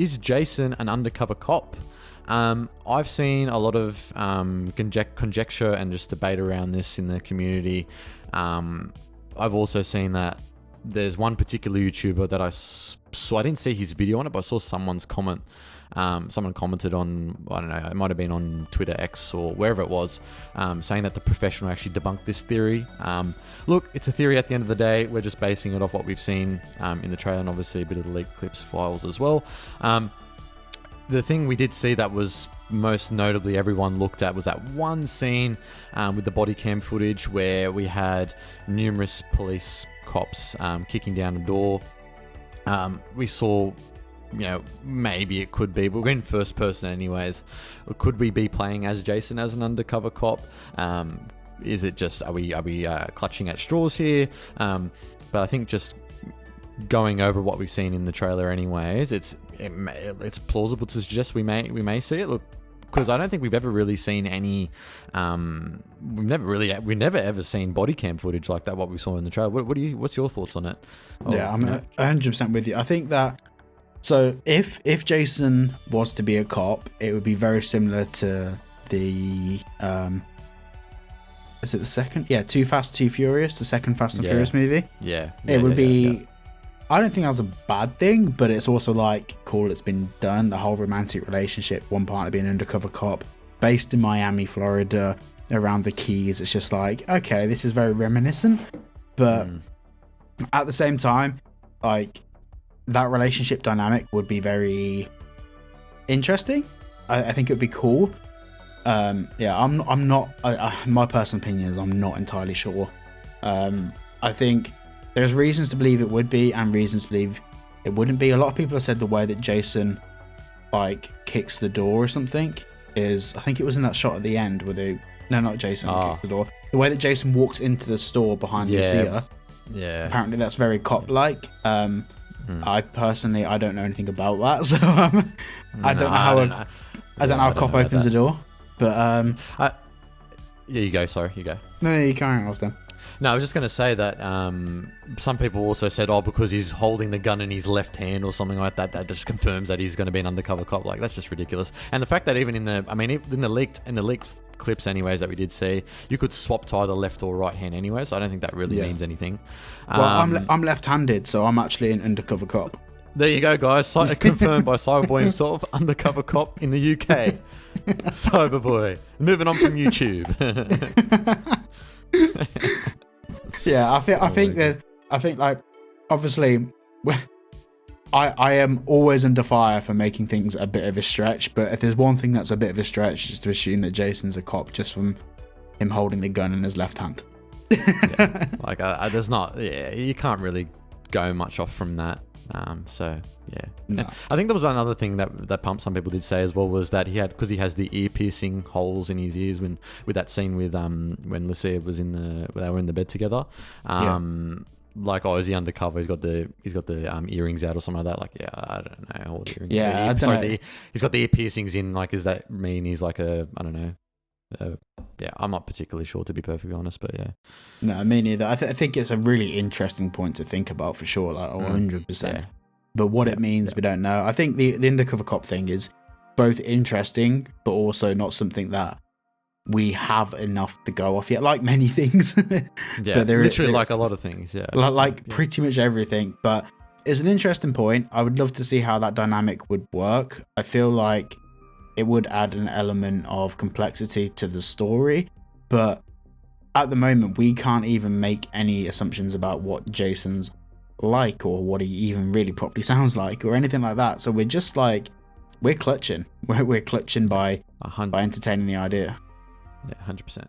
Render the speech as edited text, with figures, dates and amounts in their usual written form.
is Jason an undercover cop? I've seen a lot of conjecture and just debate around this in the community. I've also seen that there's one particular YouTuber that I saw. I didn't see his video on it, but I saw someone's comment. Someone commented on, I don't know, it might have been on Twitter X or wherever it was, saying that the professional actually debunked this theory. Look, it's a theory at the end of the day. We're just basing it off what we've seen in the trailer, and obviously a bit of the leaked clips files as well. The thing we did see that was most notably everyone looked at was that one scene with the body cam footage where we had numerous police cops kicking down a door. We saw, maybe it could be, but we're in first person anyways. Could we be playing as Jason as an undercover cop? Is it just, are we clutching at straws here? But I think just going over what we've seen in the trailer anyways, it's plausible to suggest we may see it. Look, because I don't think we've ever really seen any we've never ever seen body cam footage like that, what we saw in the trailer. What's your thoughts on it? Yeah, I'm 100% with you. I think that, so if Jason was to be a cop, it would be very similar to the is it the second? Yeah, Too Fast, Too Furious, the second Fast and Furious movie. It would be. I don't think that was a bad thing, but it's also like, cool, it's been done. The whole romantic relationship, one partner being an undercover cop, based in Miami, Florida, around the Keys. It's just like, okay, this is very reminiscent. But at the same time, like, that relationship dynamic would be very interesting. I think it would be cool. I'm not, my personal opinion is I'm not entirely sure. I think there's reasons to believe it would be and reasons to believe it wouldn't be. A lot of people have said the way that Jason like kicks the door or something is, I think it was in that shot at the end where not Jason kicks the door. The way that Jason walks into the store behind Lucia. Yeah. Apparently that's very cop-like. I personally, I don't know anything about that, so I don't know how a cop opens the door. But yeah, you go. Sorry, you go. No, you carry on. I was done. No, I was just going to say that some people also said, because he's holding the gun in his left hand or something like that, that just confirms that he's going to be an undercover cop. Like, that's just ridiculous. And the fact that even in the leaked clips anyways that we did see, you could swap to either left or right hand anyway, so I don't think that really means anything. Well, I'm left-handed, so I'm actually an undercover cop. There you go, guys. Confirmed by Cyberboy himself, undercover cop in the UK. Cyberboy. Moving on from YouTube. Yeah, I think like, obviously, I am always under fire for making things a bit of a stretch, but if there's one thing that's a bit of a stretch, it's to assume that Jason's a cop just from him holding the gun in his left hand. Like, there's not, you can't really go much off from that. So yeah, no. I think there was another thing that some people did say as well, was that because he has the ear piercing holes in his ears with that scene with when Lucia was they were in the bed together. Like, is he undercover? He's got the earrings out or something like that. Like, I don't know. All the earrings. Yeah, he's got the ear piercings in. Like, does that mean he's like I don't know. I'm not particularly sure, to be perfectly honest, but yeah. No, me neither. I think it's a really interesting point to think about for sure, like 100%. Yeah. But what it means, we don't know. I think the undercover cop thing is both interesting, but also not something that we have enough to go off yet. Like many things. Yeah, but literally like a lot of things. Yeah, like pretty much everything. But it's an interesting point. I would love to see how that dynamic would work. I feel like it would add an element of complexity to the story, but at the moment we can't even make any assumptions about what Jason's like or what he even really properly sounds like or anything like that. So we're just like, we're clutching by entertaining the idea. Yeah, 100%.